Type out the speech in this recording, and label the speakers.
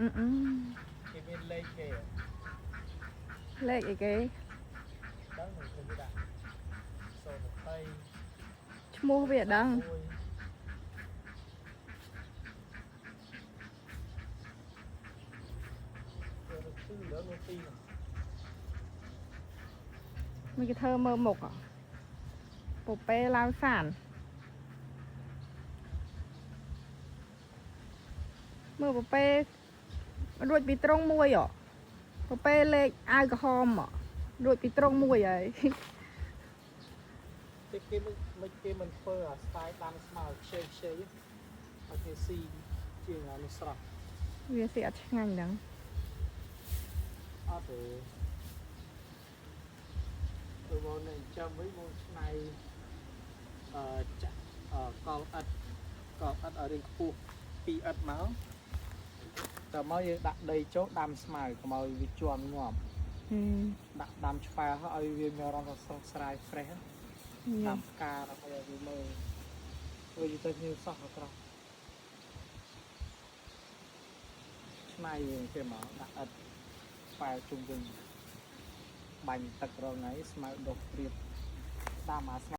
Speaker 1: គេមានលេខគេ
Speaker 2: លេខអីគេ
Speaker 1: ដឹងមិនគេដាក់020
Speaker 2: ឈ្មោះវាដឹងមិនគេធ្វើមើលមុខពពែឡាវសានមើលពពែរួចពីត្រង់មួយពពែលេខអាវក្រហមរួចពីត្រង់មួយហើយ
Speaker 1: គេមិនធ្វើអាស្ទាយតាមស្មៅខ្ចីឲ្យគេស៊ីជាងអានេះស្រស់
Speaker 2: វាស៊ីអត់ឆ្ងាញ់ហ្នឹង
Speaker 1: អត់ទេទៅមកនៅចាំវិញមកឆ្នៃចាក់កលអិតឲ្យរៀងខ្ពស់2អិតមកតើមកយើងដាក់ដីចូលដាំស្មៅកុំឲ្យវាជាប់ងាប់ដាក់ដាំឆ្វែឲ្យវាមានរំខានស្រស់ស្រាយ fresh ដាំផ្កាដើម្បីឲ្យវាមើលធ្វើយទៅញើសសោះអត់ត្រង់ឆ្នៃយើងគេមកដាក់អិតឆ្វែជុំវិញបាញ់ទឹករងថ្ងៃស្មៅដុះព្រៀបដាំអា